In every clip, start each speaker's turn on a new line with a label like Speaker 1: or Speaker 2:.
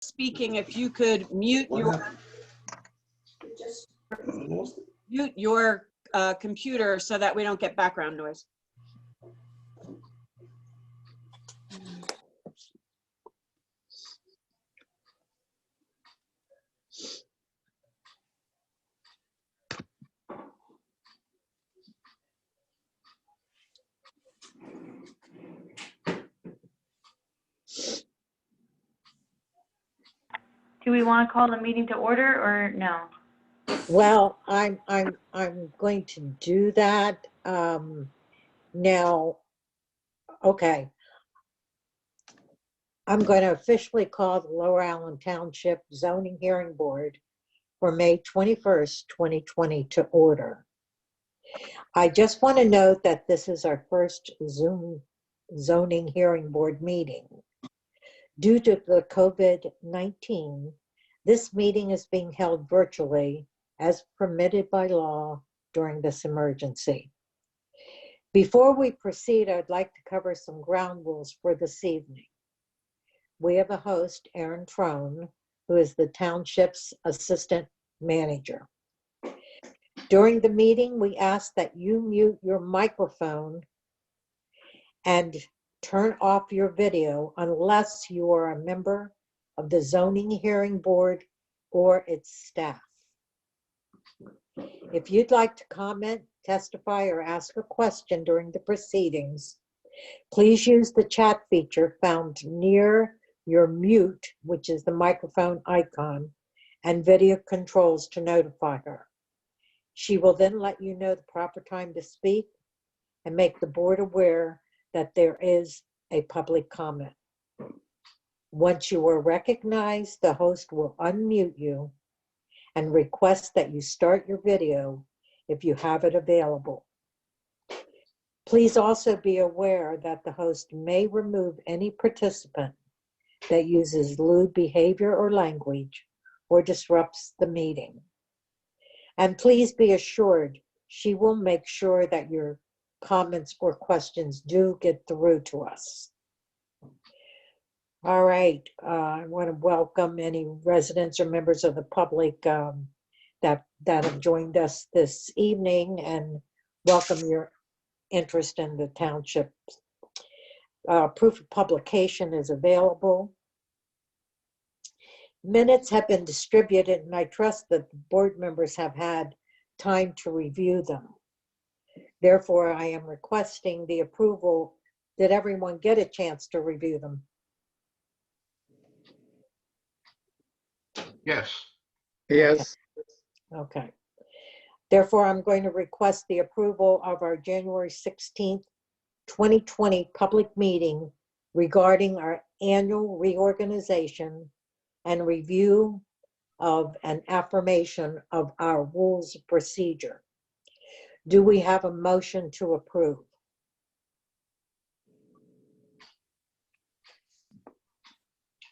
Speaker 1: speaking, if you could mute your computer so that we don't get background noise.
Speaker 2: Do we want to call the meeting to order or no?
Speaker 3: Well, I'm going to do that now. Okay. I'm going to officially call the Lower Allen Township Zoning Hearing Board for May 21st, 2020 to order. I just want to note that this is our first Zoom Zoning Hearing Board meeting. Due to the COVID-19, this meeting is being held virtually as permitted by law during this emergency. Before we proceed, I'd like to cover some ground rules for this evening. We have a host, Aaron Trone, who is the Township's Assistant Manager. During the meeting, we ask that you mute your microphone and turn off your video unless you are a member of the Zoning Hearing Board or its staff. If you'd like to comment, testify, or ask a question during the proceedings, please use the chat feature found near your mute, which is the microphone icon, and video controls to notify her. She will then let you know the proper time to speak and make the board aware that there is a public comment. Once you are recognized, the host will unmute you and request that you start your video if you have it available. Please also be aware that the host may remove any participant that uses lewd behavior or language or disrupts the meeting. And please be assured she will make sure that your comments or questions do get through to us. All right, I want to welcome any residents or members of the public that have joined us this evening and welcome your interest in the township. Proof of publication is available. Minutes have been distributed and I trust that the board members have had time to review them. Therefore, I am requesting the approval. Did everyone get a chance to review them?
Speaker 4: Yes.
Speaker 5: Yes.
Speaker 3: Okay. Therefore, I'm going to request the approval of our January 16th, 2020 public meeting regarding our annual reorganization and review of an affirmation of our rules of procedure. Do we have a motion to approve?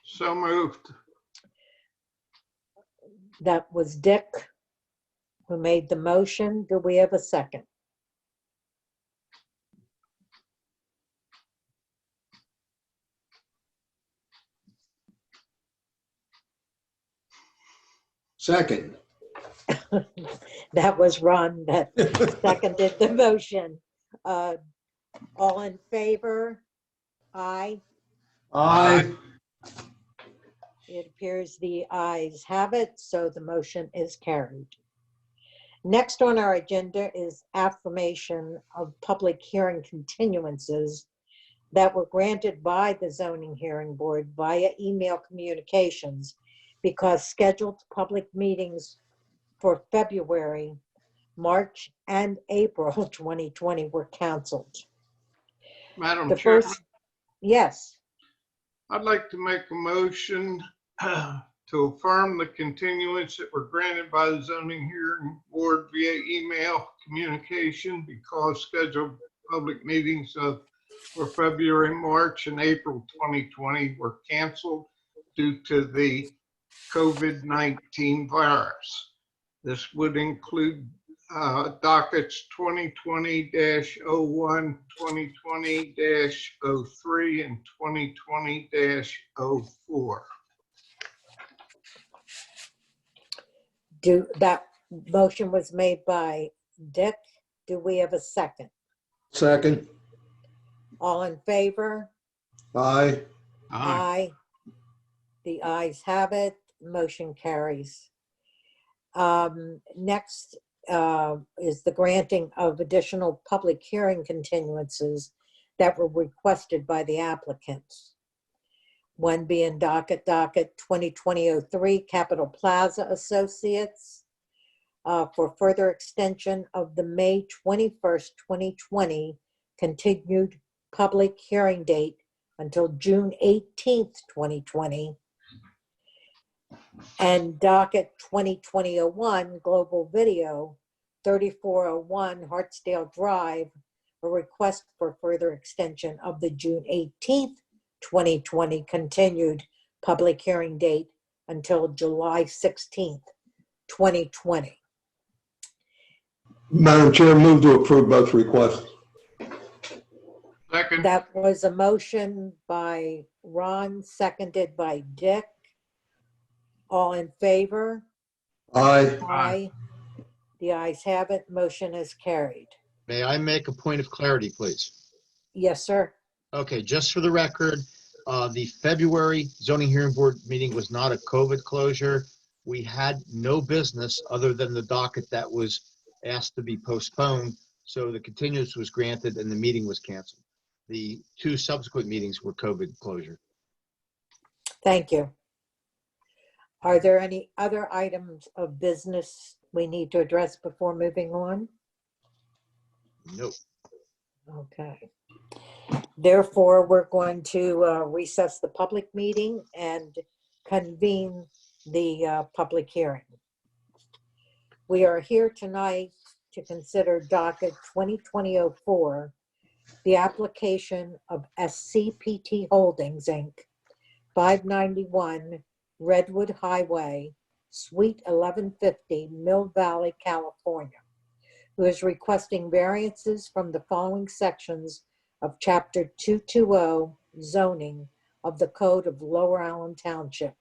Speaker 4: So moved.
Speaker 3: That was Dick who made the motion. Do we have a second?
Speaker 5: Second.
Speaker 3: That was Ron that seconded the motion. All in favor? Aye.
Speaker 5: Aye.
Speaker 3: It appears the ayes have it, so the motion is carried. Next on our agenda is affirmation of public hearing continuances that were granted by the Zoning Hearing Board via email communications because scheduled public meetings for February, March, and April 2020 were canceled.
Speaker 4: Madam
Speaker 3: The
Speaker 4: Chairman,
Speaker 3: first, yes.
Speaker 4: I'd like to make a motion to affirm the continuance that were granted by the Zoning Hearing Board via email communication because scheduled public meetings for February, March, and April 2020 were canceled due to the COVID-19 virus. This would include dockets 2020-01, 2020-03, and 2020-04.
Speaker 3: That motion was made by Dick. Do we have a second?
Speaker 5: Second.
Speaker 3: All in favor?
Speaker 5: Aye.
Speaker 3: Aye. The ayes have it. Motion carries. Next is the granting of additional public hearing continuances that were requested by the applicants. One being docket 2020-03 Capitol Plaza Associates for further extension of the May 21st, 2020 continued public hearing date until June 18th, 2020. And docket 2020-01 Global Video 3401 Hartsdale Drive, a request for further extension of the June 18th, 2020 continued public hearing date until July 16th, 2020.
Speaker 5: Madam Chair, move to approve both requests.
Speaker 4: Second.
Speaker 3: That was a motion by Ron, seconded by Dick. All in favor?
Speaker 5: Aye.
Speaker 3: Aye. The ayes have it. Motion is carried.
Speaker 6: May I make a point of clarity, please?
Speaker 3: Yes, sir.
Speaker 6: Okay, just for the record, the February zoning hearing board meeting was not a COVID closure. We had no business other than the docket that was asked to be postponed. So the continuance was granted and the meeting was canceled. The two subsequent meetings were COVID closure.
Speaker 3: Thank you. Are there any other items of business we need to address before moving on?
Speaker 6: Nope.
Speaker 3: Okay. Therefore, we're going to recess the public meeting and convene the public hearing. We are here tonight to consider docket 2020-04, the application of SCPT Holdings, Inc., 591 Redwood Highway, Suite 1150, Mill Valley, California, who is requesting variances from the following sections of Chapter 220 zoning of the Code of Lower Allen Township.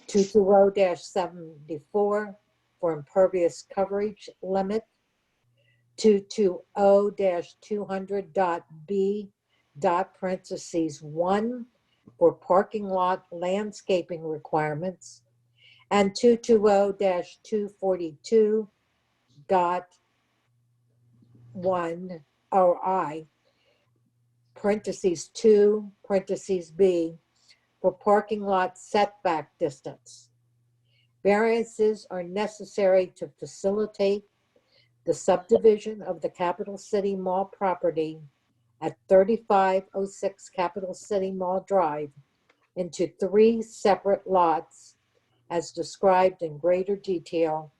Speaker 3: 220-74 for impervious coverage limit, 220-200.b parentheses 1 for parking lot landscaping requirements, and 220-242.1 or I parentheses 2 parentheses b for parking lot setback distance. Variances are necessary to facilitate the subdivision of the Capital City Mall property at 3506 Capital City Mall Drive into 3 separate lots as described in greater detail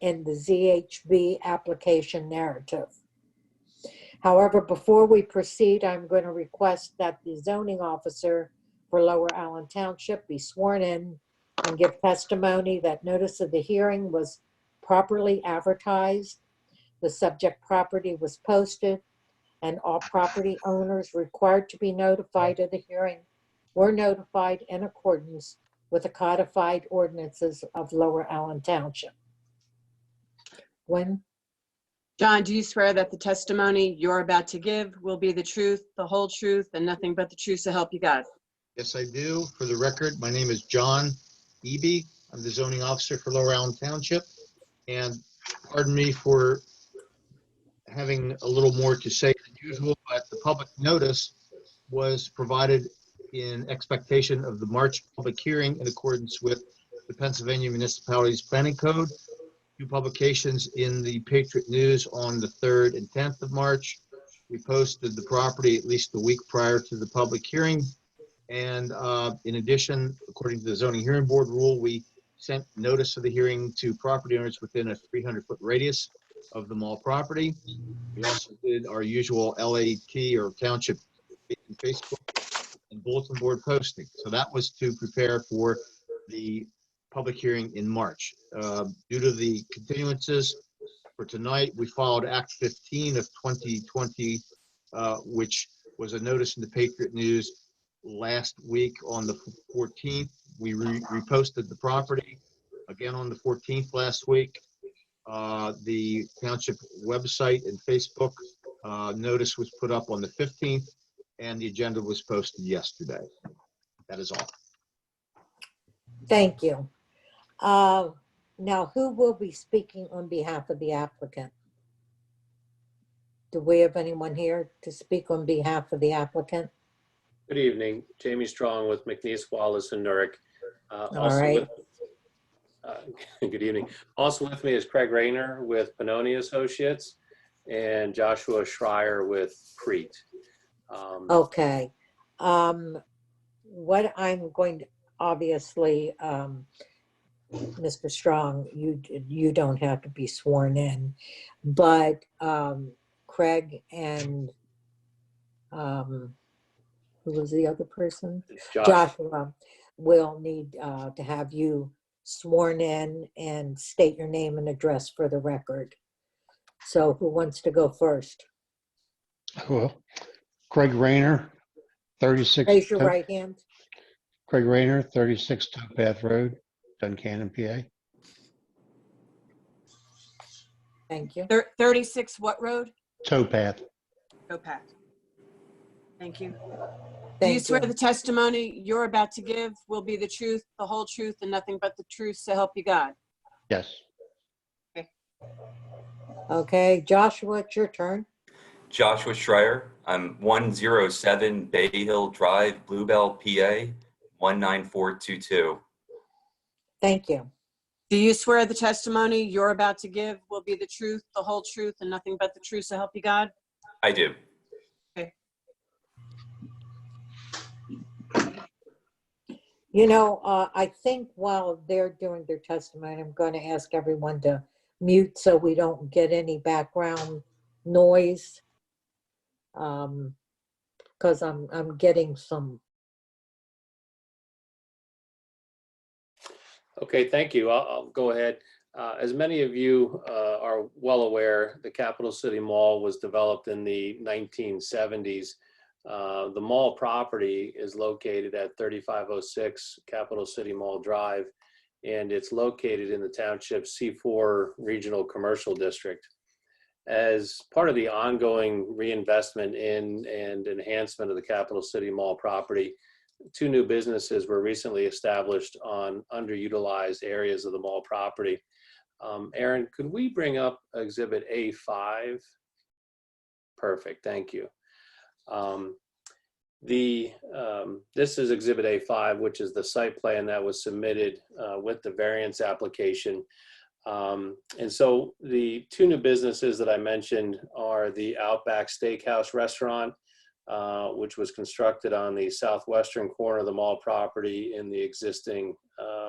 Speaker 3: in the ZHB application narrative. However, before we proceed, I'm going to request that the zoning officer for Lower Allen Township be sworn in and give testimony that notice of the hearing was properly advertised, the subject property was posted, and all property owners required to be notified of the hearing were notified in accordance with the codified ordinances of Lower Allen Township. Gwen?
Speaker 1: John, do you swear that the testimony you're about to give will be the truth, the whole truth, and nothing but the truth, so help you God?
Speaker 6: Yes, I do. For the record, my name is John Eby. I'm the zoning officer for Lower Allen Township. And pardon me for having a little more to say than usual, but the public notice was provided in expectation of the March public hearing in accordance with the Pennsylvania Municipalities Planning Code. 2 publications in the Patriot News on the 3rd and 10th of March. We posted the property at least the week prior to the public hearing. And in addition, according to the zoning hearing board rule, we sent notice of the hearing to property owners within a 300-foot radius of the mall property. We also did our usual LAT or township Facebook and bulletin board posting. So that was to prepare for the public hearing in March. Due to the continuances for tonight, we followed Act 15 of 2020, which was a notice in the Patriot News last week on the 14th. We reposted the property again on the 14th last week. The township website and Facebook notice was put up on the 15th, and the agenda was posted yesterday. That is all.
Speaker 3: Thank you. Now, who will be speaking on behalf of the applicant? Do we have anyone here to speak on behalf of the applicant?
Speaker 7: Good evening, Jamie Strong with McNeese, Wallace, and Nurick.
Speaker 3: All right.
Speaker 7: Good evening. Also with me is Craig Rayner with Pannoni Associates and Joshua Schreier with Crete.
Speaker 3: Okay. What I'm going to, obviously, Mr. Strong, you don't have to be sworn in, but Craig and who was the other person? Joshua will need to have you sworn in and state your name and address for the record. So who wants to go first?
Speaker 8: Well, Craig Rayner, 36.
Speaker 3: Raise your right hand.
Speaker 8: Craig Rayner, 36 Towpath Road, Duncannon, PA.
Speaker 3: Thank you.
Speaker 1: 36 what road?
Speaker 8: Towpath.
Speaker 1: Towpath. Thank you. Do you
Speaker 3: Thank
Speaker 1: swear
Speaker 3: you.
Speaker 1: the testimony you're about to give will be the truth, the whole truth, and nothing but the truth, so help you God?
Speaker 8: Yes.
Speaker 3: Okay, Joshua, it's your turn.
Speaker 9: Joshua Schreier. I'm 107 Bay Hill Drive, Bluebell, PA, 19422.
Speaker 3: Thank you.
Speaker 1: Do you swear the testimony you're about to give will be the truth, the whole truth, and nothing but the truth, so help you God?
Speaker 9: I do.
Speaker 3: You know, I think while they're doing their testimony, I'm going to ask everyone to mute so we don't get any background noise. Because I'm getting some.
Speaker 7: Okay, thank you. I'll go ahead. As many of you are well aware, the Capital City Mall was developed in the 1970s. The mall property is located at 3506 Capital City Mall Drive, and it's located in the Township C4 Regional Commercial District. As part of the ongoing reinvestment in and enhancement of the Capital City Mall property, 2 new businesses were recently established on underutilized areas of the mall property. Aaron, could we bring up Exhibit A5? Perfect, thank you. This is Exhibit A5, which is the site plan that was submitted with the variance application. And so the 2 new businesses that I mentioned are the Outback Steakhouse Restaurant, which was constructed on the southwestern corner of the mall property in the existing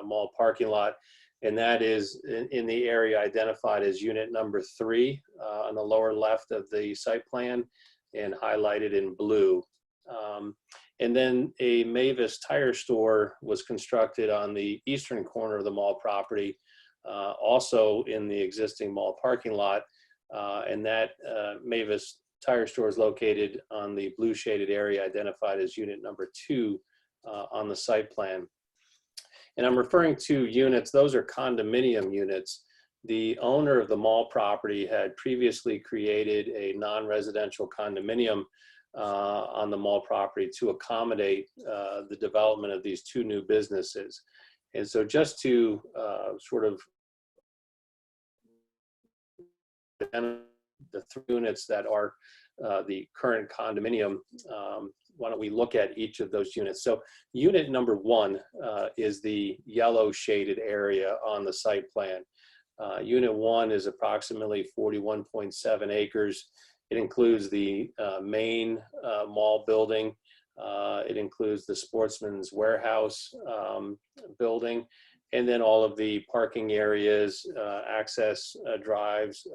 Speaker 7: mall parking lot. And that is in the area identified as unit number 3 on the lower left of the site plan and highlighted in blue. And then a Mavis tire store was constructed on the eastern corner of the mall property, also in the existing mall parking lot. And that Mavis tire store is located on the blue shaded area identified as unit number 2 on the site plan. And I'm referring to units, those are condominium units. The owner of the mall property had previously created a non-residential condominium on the mall property to accommodate the development of these 2 new businesses. And so just to sort of the 3 units that are the current condominium, why don't we look at each of those units? So unit number 1 is the yellow shaded area on the site plan. Unit 1 is approximately 41.7 acres. It includes the main mall building. It includes the Sportsman's Warehouse building, and then all of the parking areas, access drives,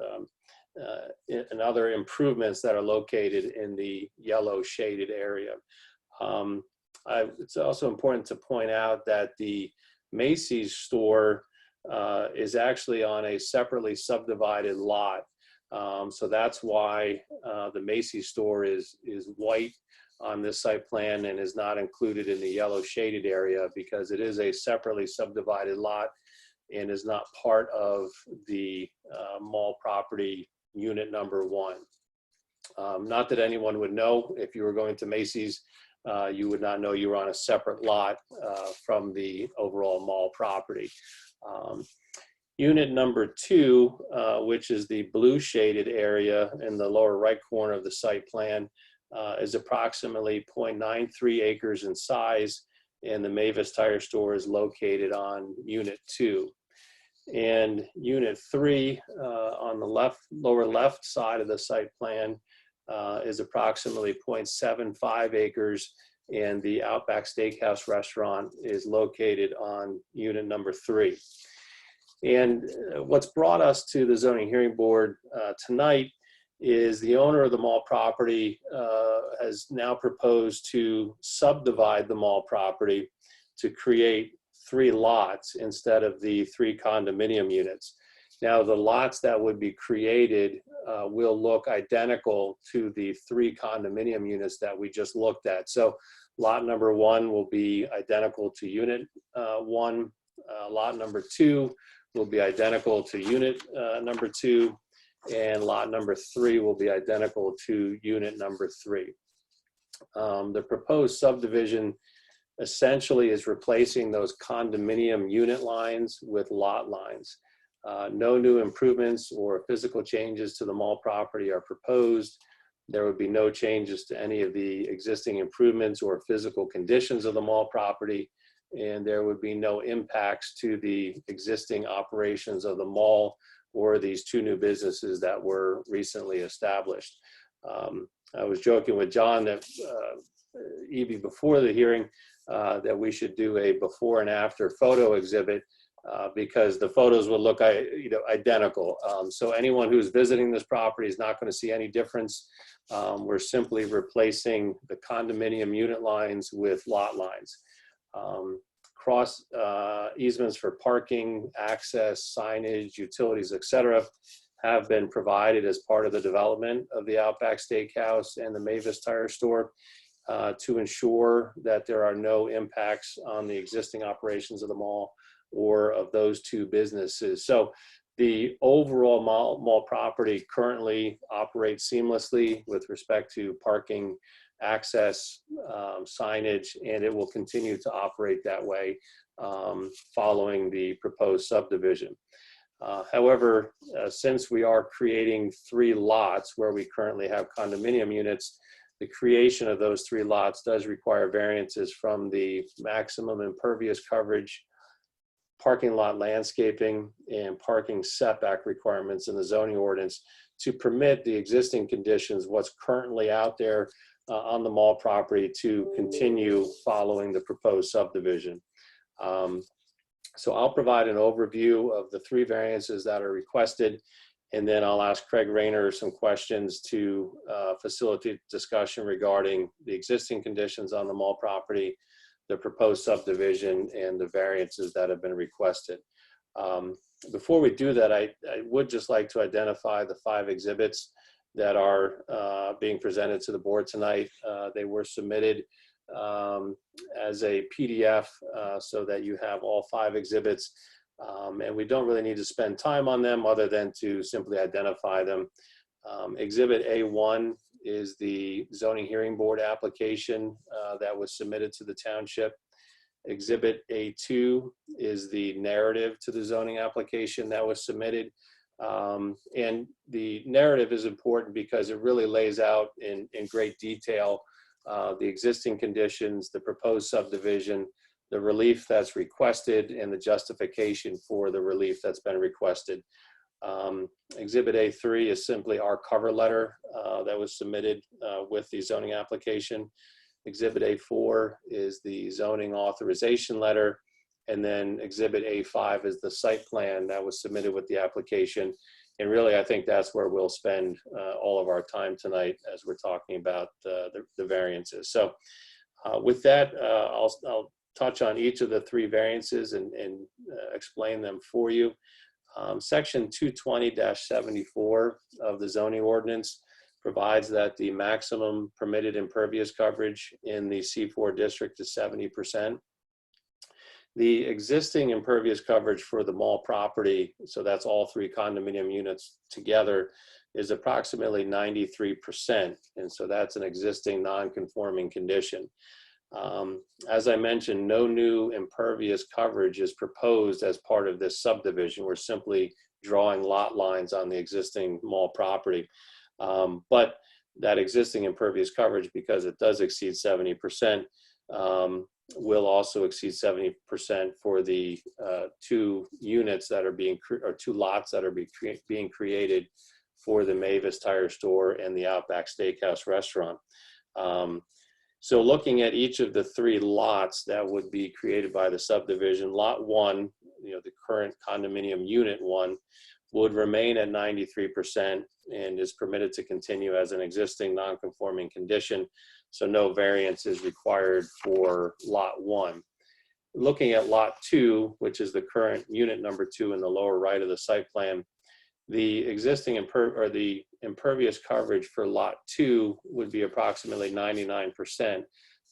Speaker 7: and other improvements that are located in the yellow shaded area. It's also important to point out that the Macy's store is actually on a separately subdivided lot. So that's why the Macy's store is white on this site plan and is not included in the yellow shaded area, because it is a separately subdivided lot. and is not part of the mall property unit number 1. Not that anyone would know. If you were going to Macy's, you would not know you were on a separate lot from the overall mall property. Unit number 2, which is the blue shaded area in the lower right corner of the site plan, is approximately 0.93 acres in size, and the Mavis Tire Store is located on Unit 2. And Unit 3 on the lower left side of the site plan is approximately 0.75 acres, and the Outback Steakhouse restaurant is located on unit number 3. And what's brought us to the zoning hearing board tonight is the owner of the mall property has now proposed to subdivide the mall property to create 3 lots instead of the 3 condominium units. Now, the lots that would be created will look identical to the 3 condominium units that we just looked at. So lot number 1 will be identical to unit 1. Lot number 2 will be identical to unit number 2. And lot number 3 will be identical to unit number 3. The proposed subdivision essentially is replacing those condominium unit lines with lot lines. No new improvements or physical changes to the mall property are proposed. There would be no changes to any of the existing improvements or physical conditions of the mall property, and there would be no impacts to the existing operations of the mall or these 2 new businesses that were recently established. I was joking with John that Evie before the hearing that we should do a before and after photo exhibit because the photos will look identical. So anyone who's visiting this property is not going to see any difference. We're simply replacing the condominium unit lines with lot lines. Cross easements for parking, access, signage, utilities, etc., have been provided as part of the development of the Outback Steakhouse and the Mavis Tire Store to ensure that there are no impacts on the existing operations of the mall or of those 2 businesses. So the overall mall property currently operates seamlessly with respect to parking, access, signage, and it will continue to operate that way following the proposed subdivision. However, since we are creating 3 lots where we currently have condominium units, the creation of those 3 lots does require variances from the maximum impervious coverage, parking lot landscaping, and parking setback requirements in the zoning ordinance to permit the existing conditions, what's currently out there on the mall property, to continue following the proposed subdivision. So I'll provide an overview of the 3 variances that are requested, and then I'll ask Craig Rayner some questions to facilitate discussion regarding the existing conditions on the mall property, the proposed subdivision, and the variances that have been requested. Before we do that, I would just like to identify the 5 exhibits that are being presented to the board tonight. They were submitted as a PDF so that you have all 5 exhibits, and we don't really need to spend time on them other than to simply identify them. Exhibit A1 is the zoning hearing board application that was submitted to the township. Exhibit A2 is the narrative to the zoning application that was submitted. And the narrative is important because it really lays out in great detail the existing conditions, the proposed subdivision, the relief that's requested, and the justification for the relief that's been requested. Exhibit A3 is simply our cover letter that was submitted with the zoning application. Exhibit A4 is the zoning authorization letter. And then Exhibit A5 is the site plan that was submitted with the application. And really, I think that's where we'll spend all of our time tonight as we're talking about the variances. So with that, I'll touch on each of the 3 variances and explain them for you. Section 220-74 of the zoning ordinance provides that the maximum permitted impervious coverage in the C4 district is 70%. The existing impervious coverage for the mall property, so that's all 3 condominium units together, is approximately 93%. And so that's an existing non-conforming condition. As I mentioned, no new impervious coverage is proposed as part of this subdivision. We're simply drawing lot lines on the existing mall property. But that existing impervious coverage, because it does exceed 70%, will also exceed 70% for the 2 units that are being, or 2 lots that are being created for the Mavis Tire Store and the Outback Steakhouse restaurant. So looking at each of the 3 lots that would be created by the subdivision, lot 1, the current condominium unit 1, would remain at 93% and is permitted to continue as an existing non-conforming condition. So no variance is required for lot 1. Looking at lot 2, which is the current unit number 2 in the lower right of the site plan, the existing impervious coverage for lot 2 would be approximately 99%,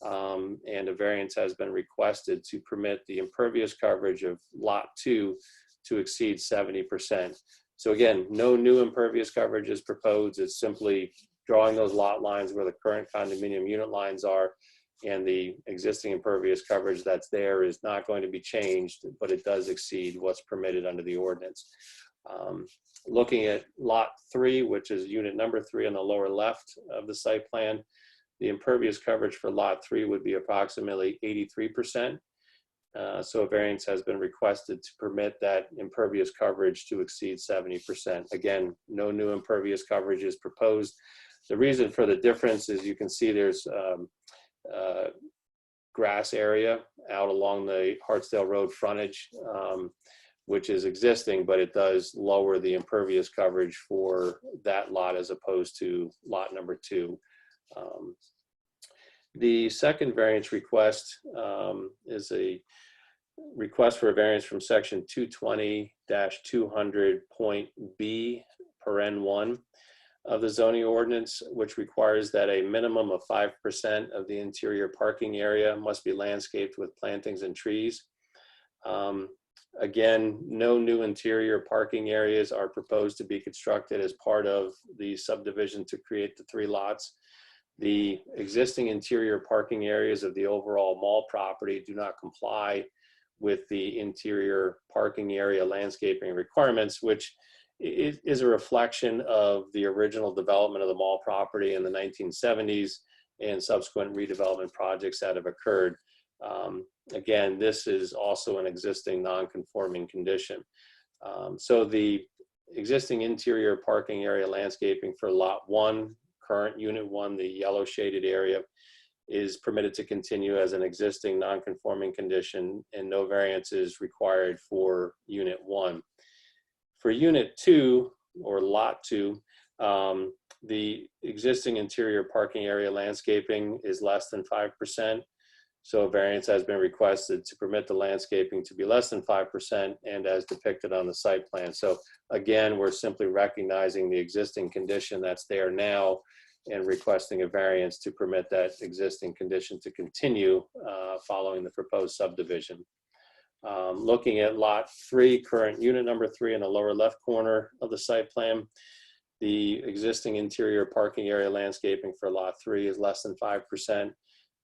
Speaker 7: and a variance has been requested to permit the impervious coverage of lot 2 to exceed 70%. So again, no new impervious coverage is proposed. It's simply drawing those lot lines where the current condominium unit lines are, and the existing impervious coverage that's there is not going to be changed, but it does exceed what's permitted under the ordinance. Looking at lot 3, which is unit number 3 on the lower left of the site plan, the impervious coverage for lot 3 would be approximately 83%. So a variance has been requested to permit that impervious coverage to exceed 70%. Again, no new impervious coverage is proposed. The reason for the difference is you can see there's grass area out along the Hartsdale Road frontage, which is existing, but it does lower the impervious coverage for that lot as opposed to lot number 2. The second variance request is a request for a variance from section 220-200.b paren 1 of the zoning ordinance, which requires that a minimum of 5% of the interior parking area must be landscaped with plantings and trees. Again, no new interior parking areas are proposed to be constructed as part of the subdivision to create the 3 lots. The existing interior parking areas of the overall mall property do not comply with the interior parking area landscaping requirements, which is a reflection of the original development of the mall property in the 1970s and subsequent redevelopment projects that have occurred. Again, this is also an existing non-conforming condition. So the existing interior parking area landscaping for lot 1, current unit 1, the yellow shaded area, is permitted to continue as an existing non-conforming condition, and no variance is required for unit 1. For unit 2, or lot 2, the existing interior parking area landscaping is less than 5%. So a variance has been requested to permit the landscaping to be less than 5% and as depicted on the site plan. So again, we're simply recognizing the existing condition that's there now and requesting a variance to permit that existing condition to continue following the proposed subdivision. Looking at lot 3, current unit number 3 in the lower left corner of the site plan, the existing interior parking area landscaping for lot 3 is less than 5%,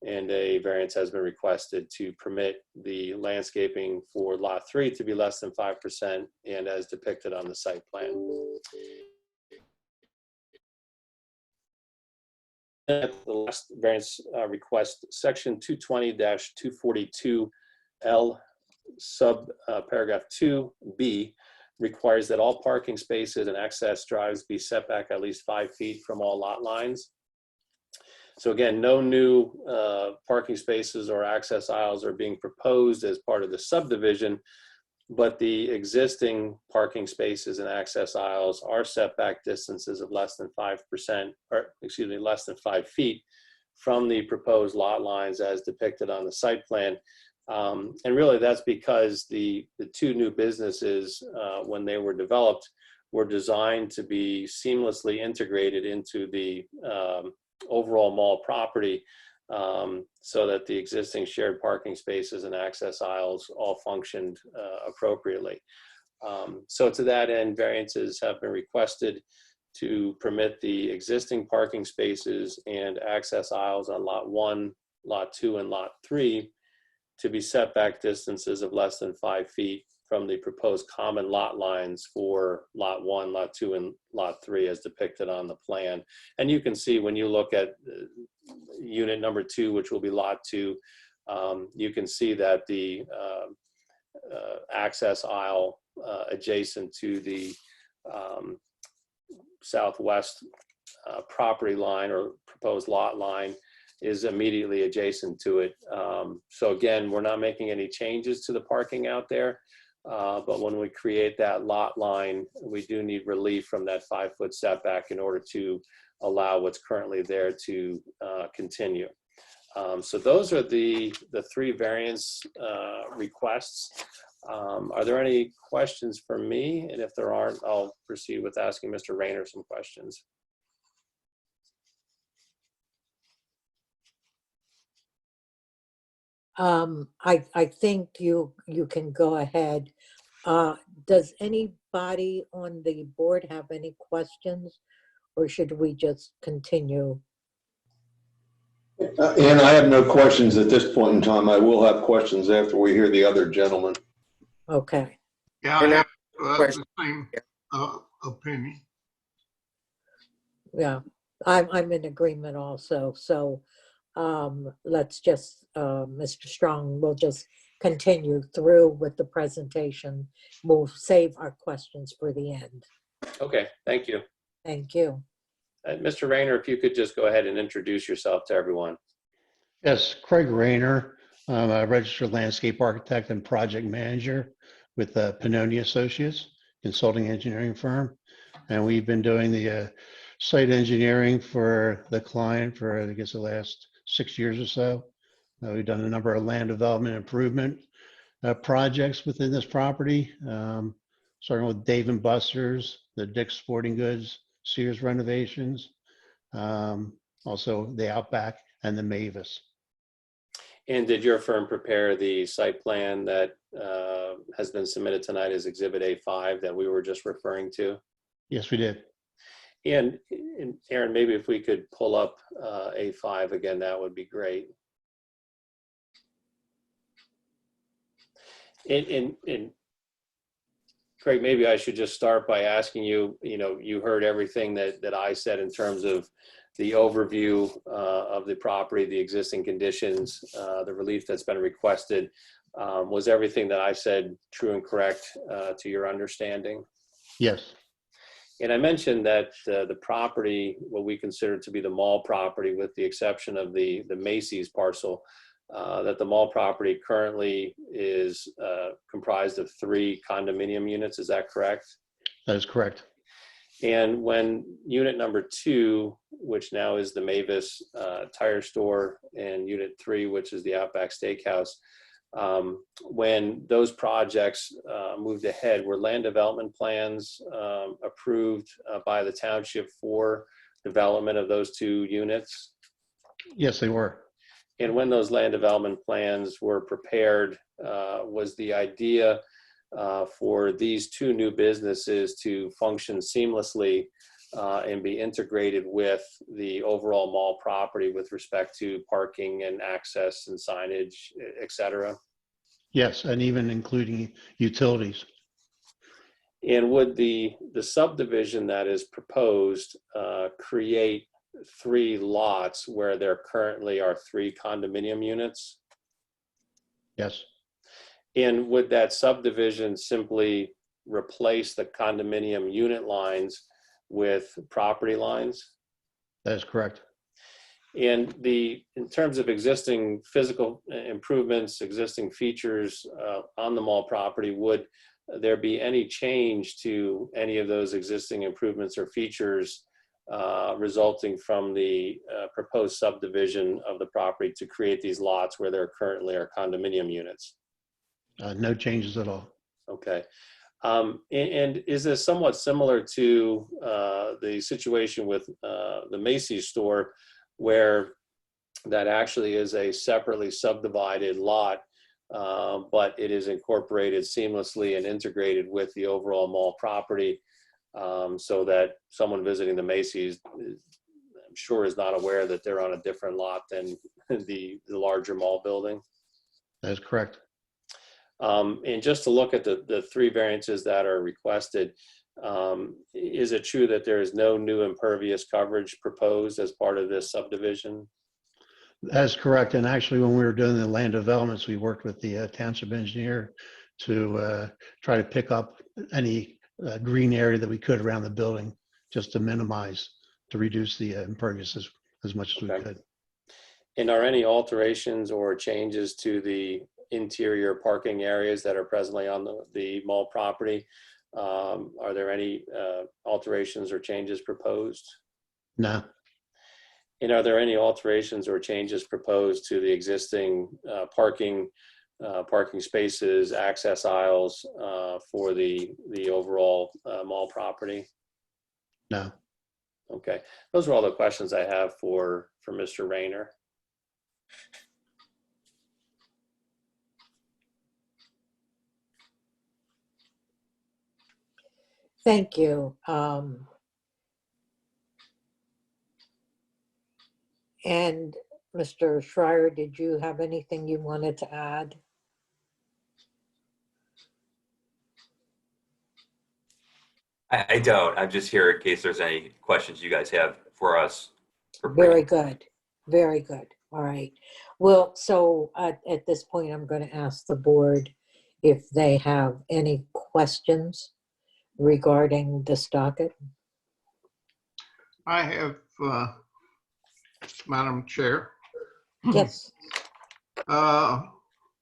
Speaker 7: and a variance has been requested to permit the landscaping for lot 3 to be less than 5% and as depicted on the site plan. At the last variance request, section 220-242L sub paragraph 2B requires that all parking spaces and access drives be set back at least 5 feet from all lot lines. So again, no new parking spaces or access aisles are being proposed as part of the subdivision, but the existing parking spaces and access aisles are setback distances of less than 5%, or excuse me, less than 5 feet from the proposed lot lines as depicted on the site plan. And really that's because the 2 new businesses, when they were developed, were designed to be seamlessly integrated into the overall mall property. so that the existing shared parking spaces and access aisles all functioned appropriately. So to that end, variances have been requested to permit the existing parking spaces and access aisles on Lot 1, Lot 2, and Lot 3 to be setback distances of less than 5 feet from the proposed common lot lines for Lot 1, Lot 2, and Lot 3 as depicted on the plan. And you can see when you look at unit number 2, which will be Lot 2, you can see that the access aisle adjacent to the southwest property line or proposed lot line is immediately adjacent to it. So again, we're not making any changes to the parking out there, but when we create that lot line, we do need relief from that 5-foot setback in order to allow what's currently there to continue. So those are the 3 variance requests. Are there any questions for me? And if there aren't, I'll proceed with asking Mr. Rayner some questions.
Speaker 3: I think you can go ahead. Does anybody on the board have any questions, or should we just continue?
Speaker 5: And I have no questions at this point in time. I will have questions after we hear the other gentleman.
Speaker 3: Okay.
Speaker 4: Yeah, I have the same opinion.
Speaker 3: Yeah, I'm in agreement also. So let's just, Mr. Strong, we'll just continue through with the presentation. We'll save our questions for the end.
Speaker 7: Okay, thank you.
Speaker 3: Thank you.
Speaker 7: Mr. Rayner, if you could just go ahead and introduce yourself to everyone.
Speaker 8: Yes, Craig Rayner. I'm a registered landscape architect and project manager with Pannoni Associates, consulting engineering firm. And we've been doing the site engineering for the client for, I guess, the last 6 years or so. We've done a number of land development improvement projects within this property, starting with Dave & Buster's, the Dick's Sporting Goods, Sears renovations, also the Outback and the Mavis.
Speaker 7: And did your firm prepare the site plan that has been submitted tonight as Exhibit A5 that we were just referring to?
Speaker 8: Yes, we did.
Speaker 7: And Aaron, maybe if we could pull up A5 again, that would be great. And Craig, maybe I should just start by asking you, you heard everything that I said in terms of the overview of the property, the existing conditions, the relief that's been requested. Was everything that I said true and correct to your understanding?
Speaker 8: Yes.
Speaker 7: And I mentioned that the property, what we consider to be the mall property, with the exception of the Macy's parcel, that the mall property currently is comprised of 3 condominium units. Is that correct?
Speaker 8: That is correct.
Speaker 7: And when unit number 2, which now is the Mavis tire store, and unit 3, which is the Outback Steakhouse, when those projects moved ahead, were land development plans approved by the township for development of those 2 units?
Speaker 8: Yes, they were.
Speaker 7: And when those land development plans were prepared, was the idea for these 2 new businesses to function seamlessly and be integrated with the overall mall property with respect to parking and access and signage, et cetera?
Speaker 8: Yes, and even including utilities.
Speaker 7: And would the subdivision that is proposed create 3 lots where there currently are 3 condominium units?
Speaker 8: Yes.
Speaker 7: And would that subdivision simply replace the condominium unit lines with property lines?
Speaker 8: That is correct.
Speaker 7: And in terms of existing physical improvements, existing features on the mall property, would there be any change to any of those existing improvements or features resulting from the proposed subdivision of the property to create these lots where there currently are condominium units?
Speaker 8: No changes at all.
Speaker 7: Okay. And is this somewhat similar to the situation with the Macy's store, where that actually is a separately subdivided lot, but it is incorporated seamlessly and integrated with the overall mall property, so that someone visiting the Macy's, I'm sure, is not aware that they're on a different lot than the larger mall building.
Speaker 8: That is correct.
Speaker 7: And just to look at the three variances that are requested, is it true that there is no new impervious coverage proposed as part of this subdivision?
Speaker 8: That is correct. And actually, when we were doing the land developments, we worked with the township engineer to try to pick up any green area that we could around the building, just to minimize, to reduce the impervious as much as we could.
Speaker 7: And are any alterations or changes to the interior parking areas that are presently on the mall property? Are there any alterations or changes proposed?
Speaker 8: No.
Speaker 7: And are there any alterations or changes proposed to the existing parking spaces, access aisles for the overall mall property?
Speaker 8: No.
Speaker 7: Okay, those are all the questions I have for Mr. Rayner.
Speaker 3: Thank you. And Mr. Schreier, did you have anything you wanted to add?
Speaker 9: I don't. I'm just here in case there's any questions you guys have for us.
Speaker 3: Very good. Very good. All right. Well, so at this point, I'm going to ask the board if they have any questions regarding this docket.
Speaker 4: I have, Madam Chair.
Speaker 3: Yes.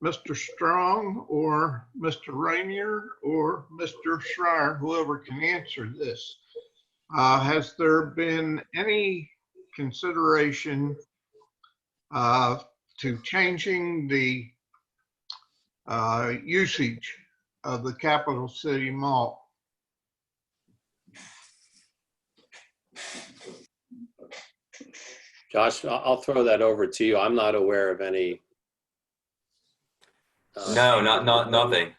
Speaker 4: Mr. Strong or Mr. Rainier or Mr. Schreier, whoever can answer this. Has there been any consideration to changing the usage of the Capital City Mall?
Speaker 7: Josh, I'll throw that over to you. I'm not aware of any.
Speaker 9: No, nothing.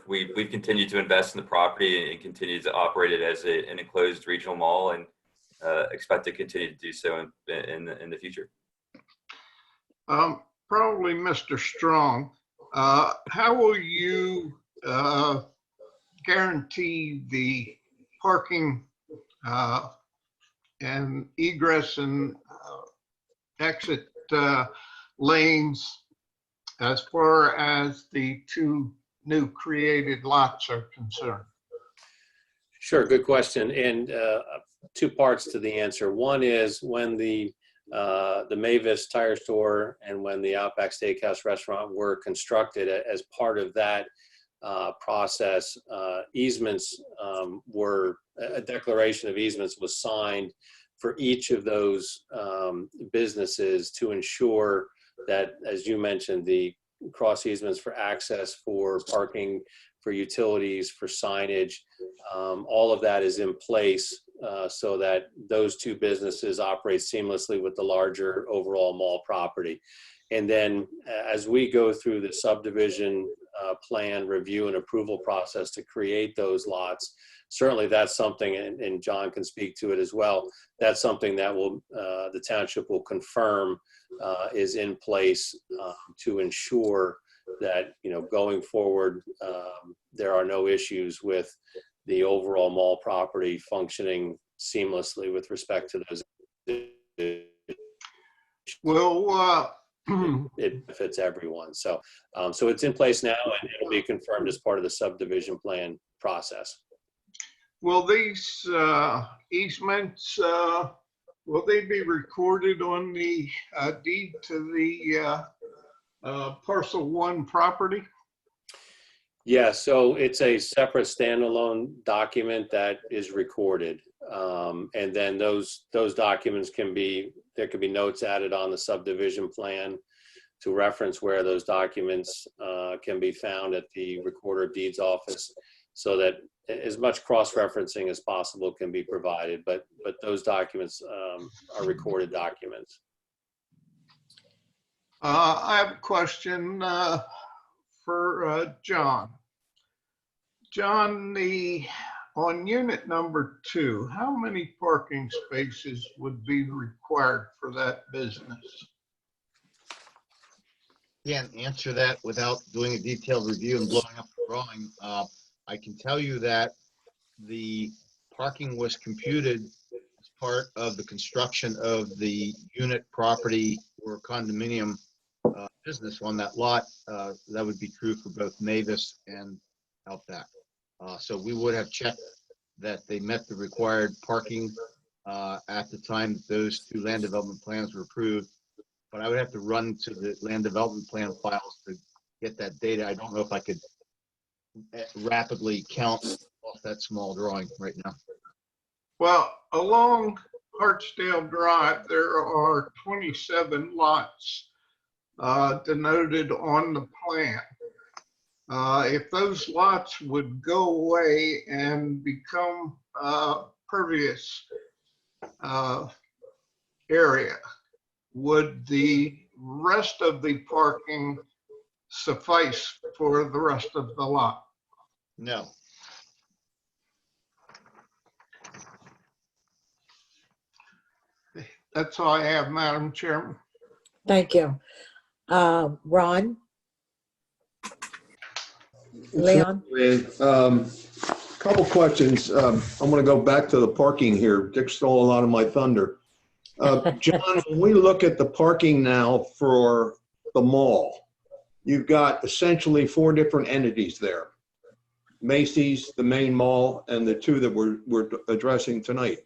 Speaker 9: We've continued to invest in the property and continue to operate it as an enclosed regional mall, and expect to continue to do so in the future.
Speaker 4: Probably Mr. Strong. How will you guarantee the parking and egress and exit lanes as far as the two new created lots are concerned?
Speaker 7: Sure, good question. And two parts to the answer. One is when the Mavis Tire Store and when the Outback Steakhouse restaurant were constructed, as part of that process, easements a declaration of easements was signed for each of those businesses to ensure that, as you mentioned, the cross easements for access, for parking, for utilities, for signage, all of that is in place so that those two businesses operate seamlessly with the larger overall mall property. And then as we go through the subdivision plan review and approval process to create those lots, certainly that's something, and John can speak to it as well, that's something that will the township will confirm is in place to ensure that, going forward, there are no issues with the overall mall property functioning seamlessly with respect to those.
Speaker 4: Well,
Speaker 7: it benefits everyone. So it's in place now, and it'll be confirmed as part of the subdivision plan process.
Speaker 4: will these easements, will they be recorded on the deed to the parcel 1 property?
Speaker 7: Yeah, so it's a separate standalone document that is recorded. And then those documents there can be notes added on the subdivision plan to reference where those documents can be found at the Recorder of Deeds office, so that as much cross-referencing as possible can be provided. But those documents are recorded documents.
Speaker 4: I have a question for John. John, on unit number 2, how many parking spaces would be required for that business?
Speaker 6: Can't answer that without doing a detailed review and blowing up the drawing. I can tell you that the parking was computed as part of the construction of the unit property or condominium business on that lot. That would be true for both Mavis and Outback. So we would have checked that they met the required parking at the time that those 2 land development plans were approved. But I would have to run to the land development plan files to get that data. I don't know if I could rapidly count off that small drawing right now.
Speaker 4: Well, along Hartsdale Drive, there are 27 lots denoted on the plan. If those lots would go away and become pervious area, would the rest of the parking suffice for the rest of the lot?
Speaker 6: No.
Speaker 4: That's all I have, Madam Chairman.
Speaker 3: Thank you. Ron? Leon?
Speaker 5: Couple questions. I'm going to go back to the parking here. Dick stole a lot of my thunder. John, when we look at the parking now for the mall, you've got essentially 4 different entities there. Macy's, the main mall, and the 2 that we're addressing tonight.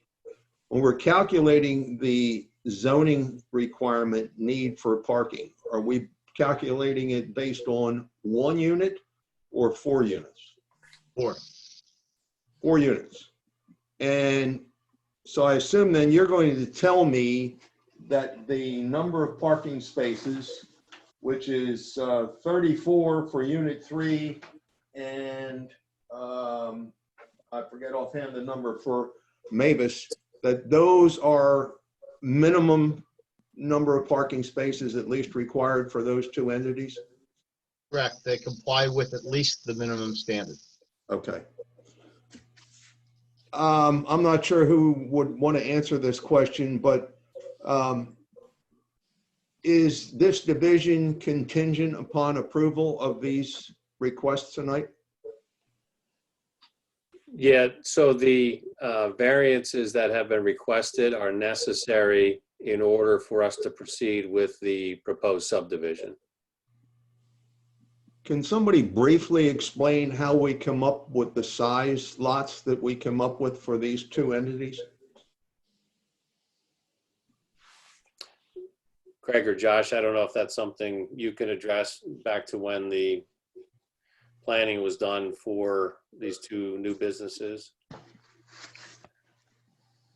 Speaker 5: When we're calculating the zoning requirement need for parking, are we calculating it based on 1 unit or 4 units?
Speaker 6: 4.
Speaker 5: 4 units. And so I assume then you're going to tell me that the number of parking spaces, which is 34 for unit 3, and I forget offhand the number for Mavis, that those are minimum number of parking spaces at least required for those 2 entities?
Speaker 6: Correct. They comply with at least the minimum standard.
Speaker 5: Okay. I'm not sure who would want to answer this question, but is this division contingent upon approval of these requests tonight?
Speaker 7: Yeah, so the variances that have been requested are necessary in order for us to proceed with the proposed subdivision.
Speaker 5: Can somebody briefly explain how we come up with the size lots that we come up with for these 2 entities?
Speaker 7: Craig or Josh, I don't know if that's something you can address back to when the planning was done for these 2 new businesses.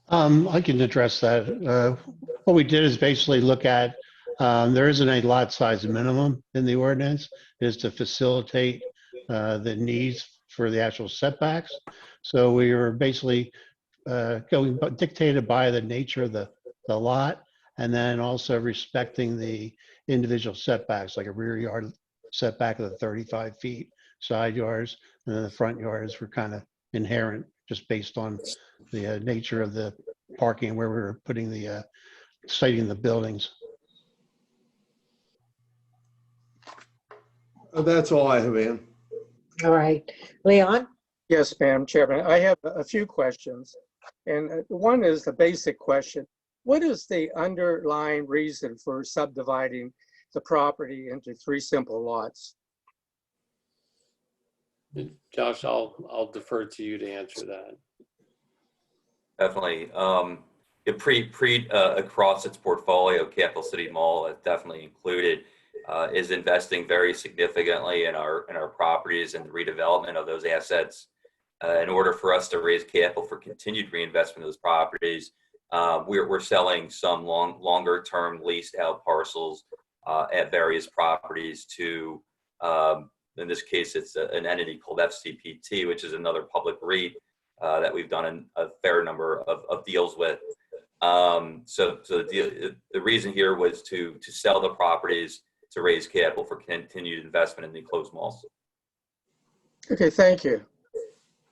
Speaker 8: I can address that. What we did is basically look at, there isn't a lot size minimum in the ordinance, is to facilitate the needs for the actual setbacks. So we were basically going dictated by the nature of the lot, and then also respecting the individual setbacks, like a rear yard setback of the 35 feet, side yards, and then the front yards were kind of inherent just based on the nature of the parking and where we were putting the siting the buildings.
Speaker 5: That's all I have, Ann.
Speaker 3: All right. Leon?
Speaker 10: Yes, Madam Chairman. I have a few questions. And one is the basic question. What is the underlying reason for subdividing the property into 3 simple lots?
Speaker 7: Josh, I'll defer to you to answer that.
Speaker 9: Definitely. Across its portfolio, Capital City Mall definitely included, is investing very significantly in our properties and the redevelopment of those assets. In order for us to raise capital for continued reinvestment of those properties, we're selling some longer term leased out parcels at various properties to, in this case, it's an entity called FCPT, which is another public REIT that we've done a fair number of deals with. The reason here was to sell the properties to raise capital for continued investment in the enclosed malls.
Speaker 10: Okay, thank you.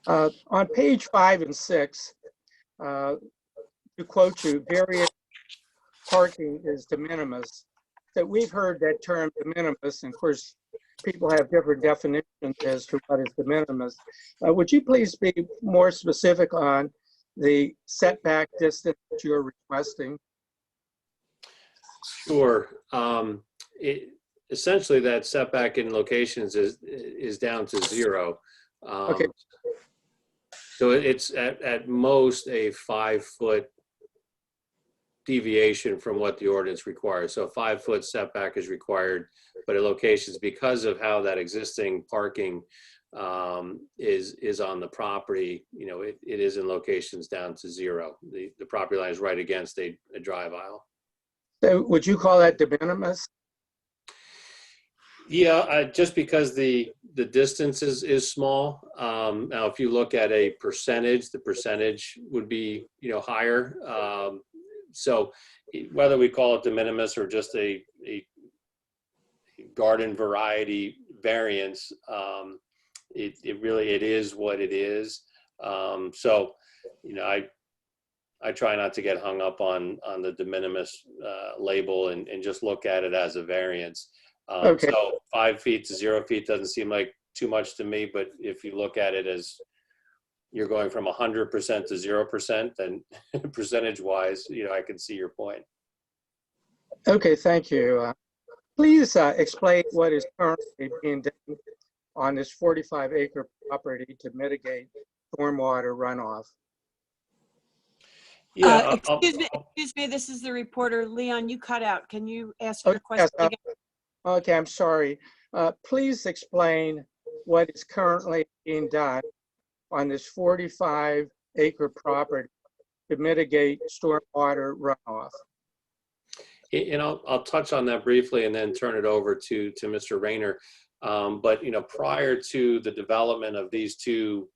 Speaker 10: On page 5 and 6, to quote you, various parking is de minimis. That we've heard that term de minimis, and of course, people have different definitions as to what is de minimis. Would you please be more specific on the setback distance that you're requesting?
Speaker 7: Sure. Essentially, that setback in locations is down to 0.
Speaker 10: Okay.
Speaker 7: So it's at most a 5-foot deviation from what the ordinance requires. So a 5-foot setback is required, but at locations, because of how that existing parking is on the property, it is in locations down to 0. The property line is right against a drive aisle.
Speaker 10: So would you call that de minimis?
Speaker 7: Yeah, just because the distance is small. Now, if you look at a percentage, the percentage would be higher. So whether we call it de minimis or just a garden variety variance, it is what it is. So I try not to get hung up on the de minimis label and just look at it as a variance.
Speaker 10: Okay.
Speaker 7: So 5 feet to 0 feet doesn't seem like too much to me, but if you look at it as you're going from 100% to 0%, then percentage-wise, I can see your point.
Speaker 10: Okay, thank you. Please explain what is currently being done on this 45-acre property to mitigate stormwater runoff.
Speaker 7: Yeah.
Speaker 1: Excuse me, this is the reporter. Leon, you cut out. Can you ask your question
Speaker 10: Yes,
Speaker 1: again?
Speaker 10: okay, I'm sorry. Please explain what is currently being done on this 45-acre property to mitigate stormwater runoff.
Speaker 7: And I'll touch on that briefly and then turn it over to Mr. Rayner. But prior to the development of these two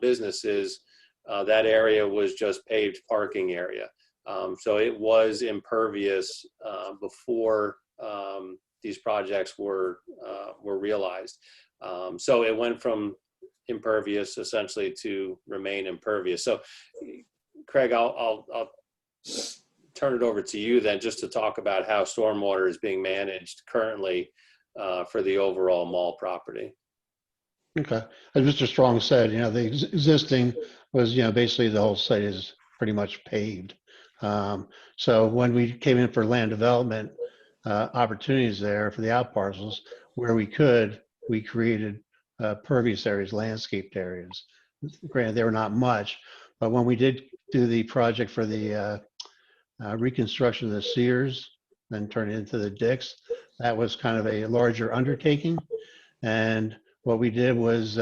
Speaker 7: businesses, that area was just paved parking area. So it was impervious before these projects were realized. So it went from impervious essentially to remain impervious. So Craig, I'll turn it over to you then just to talk about how stormwater is being managed currently for the overall mall property.
Speaker 8: Okay. As Mr. Strong said, the existing was, basically the whole site is pretty much paved. So when we came in for land development opportunities there for the out parcels, where we could, we created pervious areas, landscaped areas. Granted, they were not much, but when we did do the project for the reconstruction of the Sears and turn it into the Dicks, that was kind of a larger undertaking. And what we did was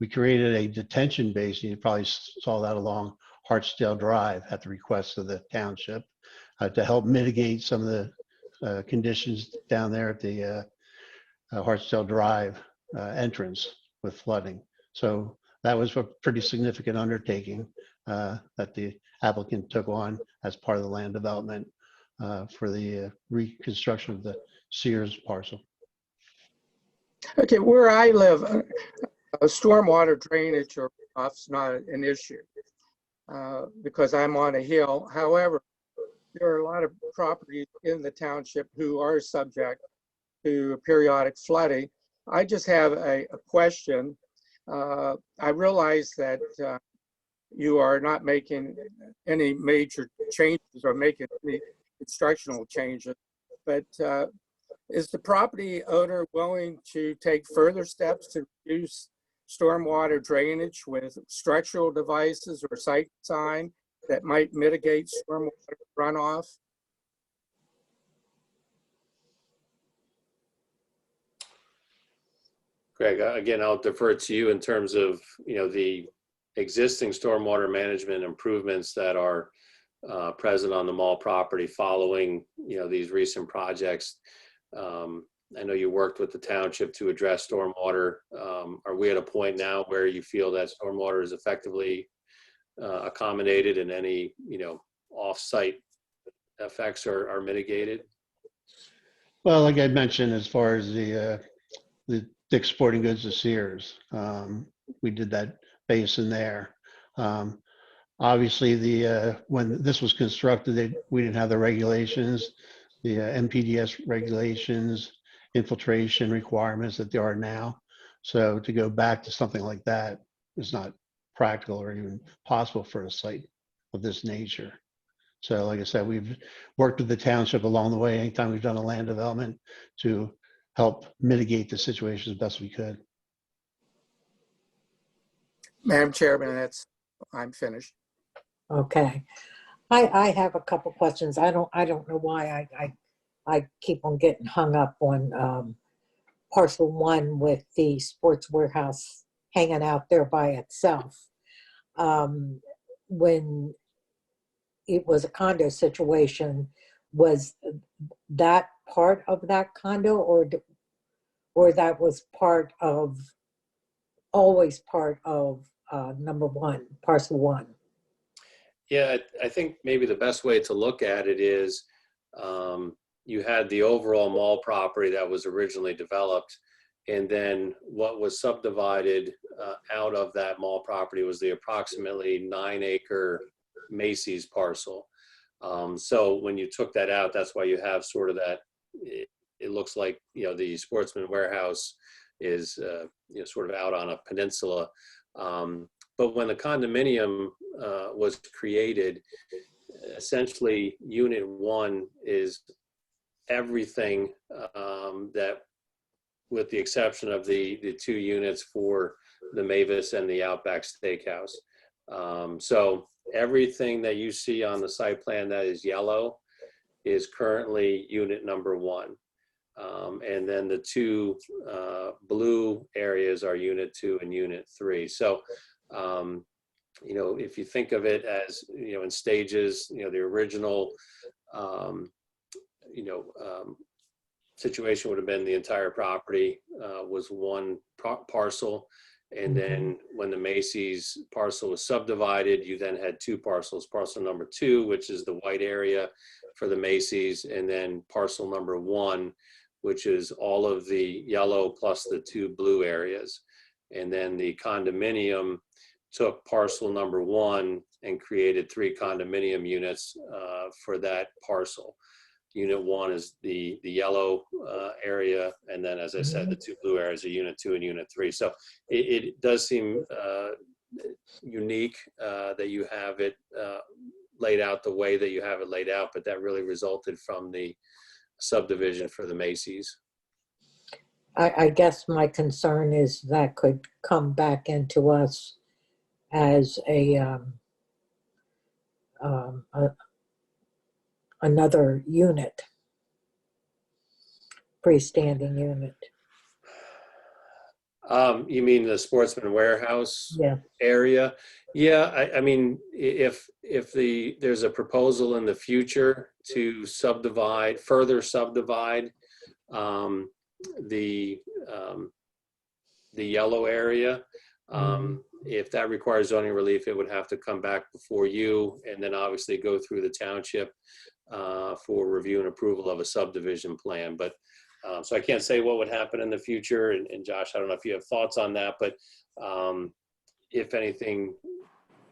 Speaker 8: we created a detention basin. You probably saw that along Hartsdale Drive at the request of the township to help mitigate some of the conditions down there at the Hartsdale Drive entrance with flooding. So that was a pretty significant undertaking that the applicant took on as part of the land development for the reconstruction of the Sears parcel.
Speaker 10: Okay, where I live, stormwater drainage or runoff's not an issue because I'm on a hill. However, there are a lot of properties in the township who are subject to periodic flooding. I just have a question. I realize that you are not making any major changes or making any constructional changes, but is the property owner willing to take further steps to reduce stormwater drainage with structural devices or site design that might mitigate stormwater runoff?
Speaker 7: Greg, again, I'll defer to you in terms of the existing stormwater management improvements that are present on the mall property following these recent projects. I know you worked with the township to address stormwater. Are we at a point now where you feel that stormwater is effectively accommodated and any off-site effects are mitigated?
Speaker 8: Well, like I mentioned, as far as the Dick's Sporting Goods of Sears, we did that basin there. Obviously, when this was constructed, we didn't have the regulations, the MPDS regulations, infiltration requirements that there are now. So to go back to something like that is not practical or even possible for a site of this nature. So like I said, we've worked with the township along the way anytime we've done a land development to help mitigate the situation as best we could.
Speaker 10: Madam Chairman, I'm finished.
Speaker 3: Okay. I have a couple questions. I don't know why I keep on getting hung up on parcel 1 with the sports warehouse hanging out there by itself. When it was a condo situation, was that part of that condo, or that was always part of number 1, parcel 1?
Speaker 7: Yeah, I think maybe the best way to look at it is you had the overall mall property that was originally developed, and then what was subdivided out of that mall property was the approximately 9-acre Macy's parcel. So when you took that out, that's why you have sort of that, it looks like, the Sportsman Warehouse is sort of out on a peninsula. But when the condominium was created, essentially Unit 1 is everything that, with the exception of the 2 units for the Mavis and the Outback Steakhouse. So everything that you see on the site plan that is yellow is currently unit number 1. And then the 2 blue areas are unit 2 and unit 3. So, if you think of it as, in stages, the original, situation would have been the entire property was 1 parcel. And then when the Macy's parcel was subdivided, you then had 2 parcels, parcel number 2, which is the white area for the Macy's, and then parcel number 1, which is all of the yellow plus the 2 blue areas. And then the condominium took parcel number 1 and created 3 condominium units for that parcel. Unit 1 is the yellow area, and then, as I said, the 2 blue areas are unit 2 and unit 3. So it does seem unique that you have it laid out the way that you have it laid out, but that really resulted from the subdivision for the Macy's.
Speaker 3: I guess my concern is that could come back into us as another unit, freestanding unit.
Speaker 7: You mean the Sportsman Warehouse
Speaker 3: Yeah.
Speaker 7: area? Yeah, I mean, if there's a proposal in the future to further subdivide the yellow area, if that requires zoning relief, it would have to come back before you, and then obviously go through the township for review and approval of a subdivision plan. But so I can't say what would happen in the future. And Josh, I don't know if you have thoughts on that, but if anything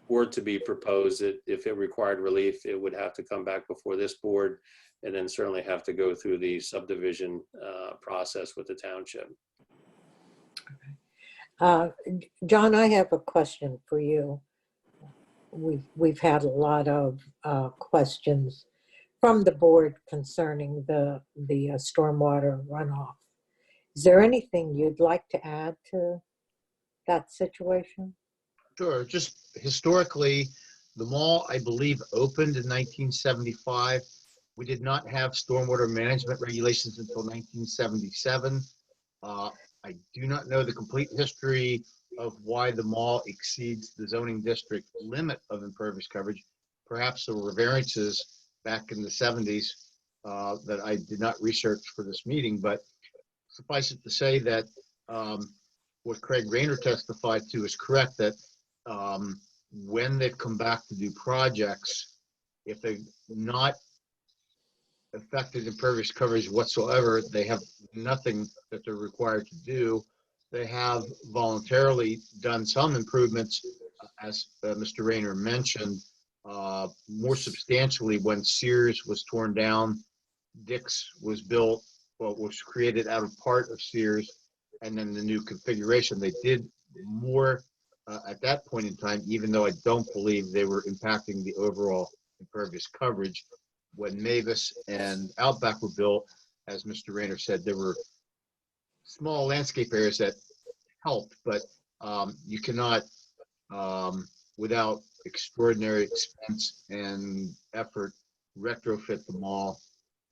Speaker 7: were to be proposed, if it required relief, it would have to come back before this board, and then certainly have to go through the subdivision process with the township.
Speaker 3: John, I have a question for you. We've had a lot of questions from the board concerning the stormwater runoff. Is there anything you'd like to add to that situation?
Speaker 6: Sure. Just historically, the mall, I believe, opened in 1975. We did not have stormwater management regulations until 1977. I do not know the complete history of why the mall exceeds the zoning district limit of impervious coverage. Perhaps there were variances back in the 70s that I did not research for this meeting, but suffice it to say that what Craig Rayner testified to is correct, that when they've come back to do projects, If they're not affected impervious coverage whatsoever, they have nothing that they're required to do. They have voluntarily done some improvements, as Mr. Rayner mentioned, more substantially when Sears was torn down. Dick's was built, well, was created out of part of Sears, and then the new configuration. They did more at that point in time, even though I don't believe they were impacting the overall impervious coverage. When Mavis and Outback were built, as Mr. Rayner said, there were small landscape areas that helped, but you cannot, without extraordinary expense and effort, retrofit the mall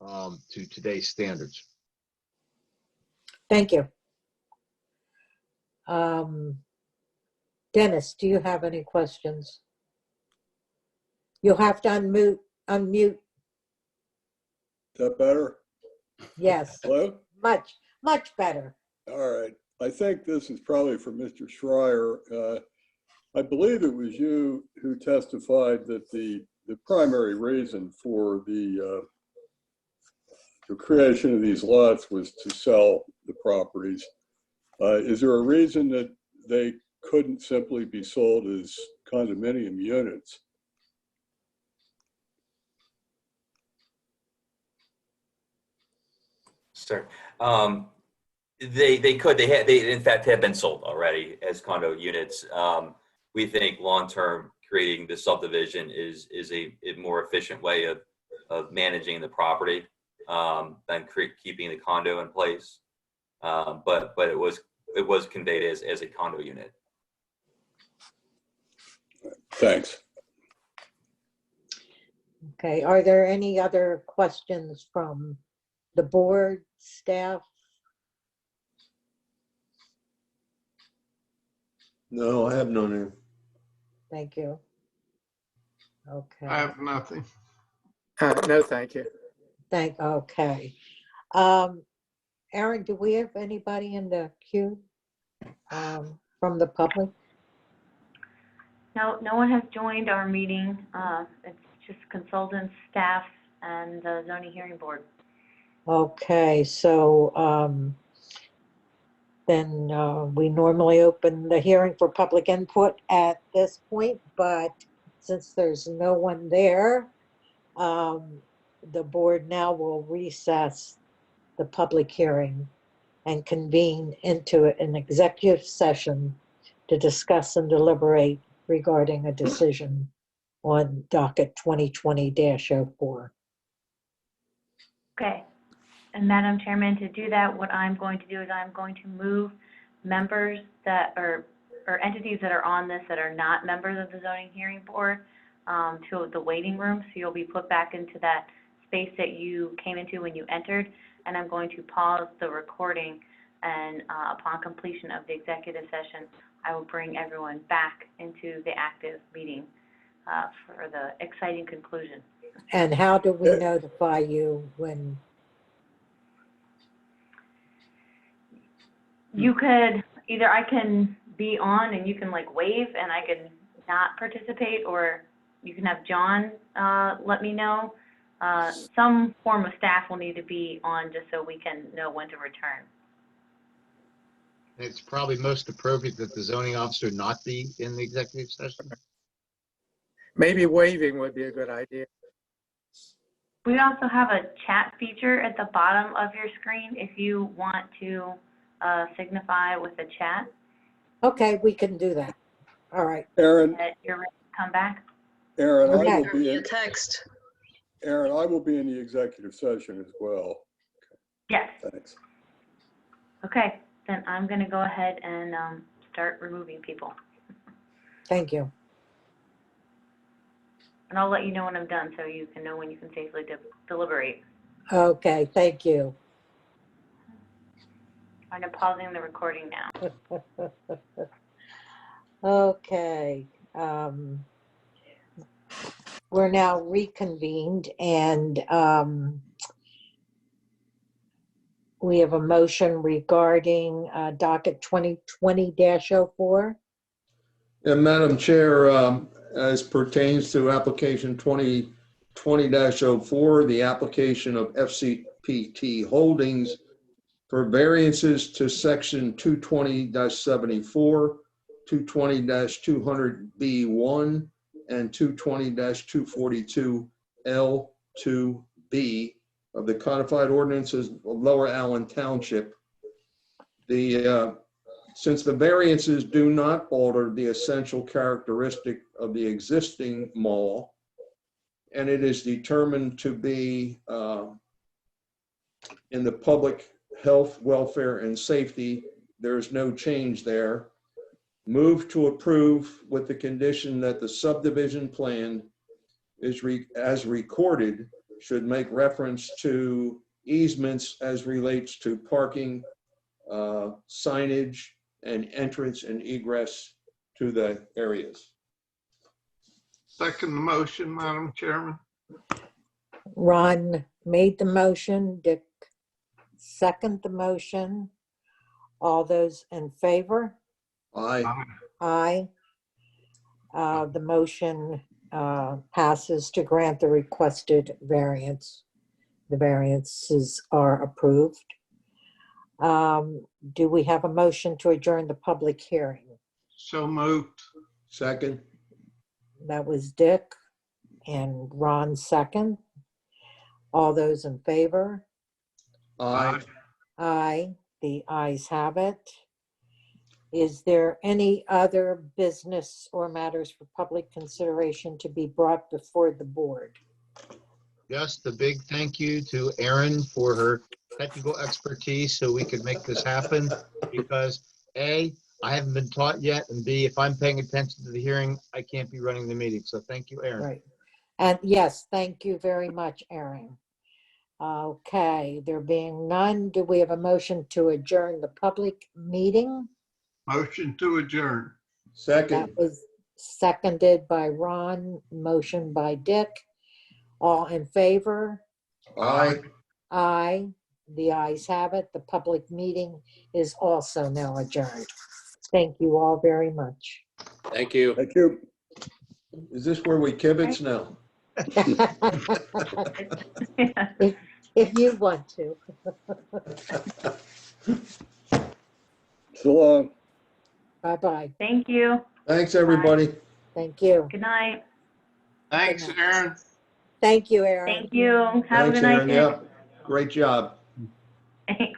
Speaker 6: to today's standards.
Speaker 3: Thank you. Dennis, do you have any questions? You'll have to unmute.
Speaker 11: Is that better?
Speaker 3: Yes,
Speaker 11: Hello?
Speaker 3: much better.
Speaker 11: All right. I think this is probably for Mr. Schreier. I believe it was you who testified that the primary reason for the creation of these lots was to sell the properties. Is there a reason that they couldn't simply be sold as condominium units?
Speaker 9: Sir, they could. They in fact have been sold already as condo units. We think long-term creating the subdivision is a more efficient way of managing the property than keeping the condo in place. But it was conveyed as a condo unit.
Speaker 11: Thanks.
Speaker 3: Okay, are there any other questions from the board, staff?
Speaker 5: No, I have none.
Speaker 3: Thank you. Okay.
Speaker 4: I have nothing.
Speaker 10: No, thank you.
Speaker 3: Okay. Aaron, do we have anybody in the queue from the public?
Speaker 2: No one has joined our meeting. It's just consultants, staff, and the zoning hearing board.
Speaker 3: Okay, so then we normally open the hearing for public input at this point, but since there's no one there, the board now will recess the public hearing and convene into an executive session to discuss and deliberate regarding a decision on docket 2020-04.
Speaker 2: Okay. And Madam Chairman, to do that, what I'm going to do is I'm going to move members that are, or entities that are on this that are not members of the zoning hearing board to the waiting room. So you'll be put back into that space that you came into when you entered. And I'm going to pause the recording, and upon completion of the executive session, I will bring everyone back into the active meeting for the exciting conclusion.
Speaker 3: And how do we notify you when?
Speaker 2: You could, either I can be on and you can like wave and I can not participate, or you can have John let me know. Some form of staff will need to be on just so we can know when to return.
Speaker 6: It's probably most appropriate that the zoning officer not be in the executive session.
Speaker 10: Maybe waving would be a good idea.
Speaker 2: We also have a chat feature at the bottom of your screen if you want to signify with a chat.
Speaker 3: Okay, we can do that. All right.
Speaker 11: Aaron,
Speaker 2: That you're ready to come back.
Speaker 11: Aaron,
Speaker 3: Okay.
Speaker 11: I will be in,
Speaker 12: Text.
Speaker 11: Aaron, I will be in the executive session as well.
Speaker 2: Yes.
Speaker 11: Thanks.
Speaker 2: Okay, then I'm going to go ahead and start removing people.
Speaker 3: Thank you.
Speaker 2: And I'll let you know when I'm done so you can know when you can safely deliberate.
Speaker 3: Okay, thank you.
Speaker 2: I'm pausing the recording now.
Speaker 3: Okay. We're now reconvened, and we have a motion regarding docket 2020-04.
Speaker 5: And Madam Chair, as pertains to application 20-04, the application of FCPT Holdings for variances to section 220-74, 220-200B1, and 220-242L2B of the codified ordinances of Lower Allen Township. Since the variances do not alter the essential characteristic of the existing mall, and it is determined to be in the public health, welfare, and safety, there is no change there. Move to approve with the condition that the subdivision plan is as recorded should make reference to easements as relates to parking, signage, and entrance and egress to the areas.
Speaker 4: Second the motion, Madam Chairman.
Speaker 3: Ron made the motion, Dick second the motion. All those in favor?
Speaker 5: Aye.
Speaker 3: Aye. The motion passes to grant the requested variance. The variances are approved. Do we have a motion to adjourn the public hearing?
Speaker 4: So moved.
Speaker 5: Second.
Speaker 3: That was Dick and Ron second. All those in favor?
Speaker 5: Aye.
Speaker 3: Aye. The ayes have it. Is there any other business or matters for public consideration to be brought before the board?
Speaker 6: Just a big thank you to Erin for her technical expertise so we could make this happen, because A, I haven't been taught yet, and B, if I'm paying attention to the hearing, I can't be running the meeting. So thank you, Erin.
Speaker 3: Right. And yes, thank you very much, Erin. Okay, there being none, do we have a motion to adjourn the public meeting?
Speaker 4: Motion to adjourn.
Speaker 5: Second.
Speaker 3: That was seconded by Ron, motion by Dick. All in favor?
Speaker 5: Aye.
Speaker 3: Aye. The ayes have it. The public meeting is also now adjourned. Thank you all very much.
Speaker 7: Thank you.
Speaker 11: Thank you.
Speaker 5: Is this where we kibitz now?
Speaker 3: If you want to.
Speaker 11: So long.
Speaker 3: Bye-bye.
Speaker 2: Thank you.
Speaker 5: Thanks, everybody.
Speaker 3: Thank you.
Speaker 2: Good night.
Speaker 4: Thanks, Aaron.
Speaker 3: Thank you, Erin.
Speaker 2: Thank you. Have a
Speaker 5: Thanks,
Speaker 2: good night.
Speaker 5: Aaron. Yep. Great job.
Speaker 2: Thanks.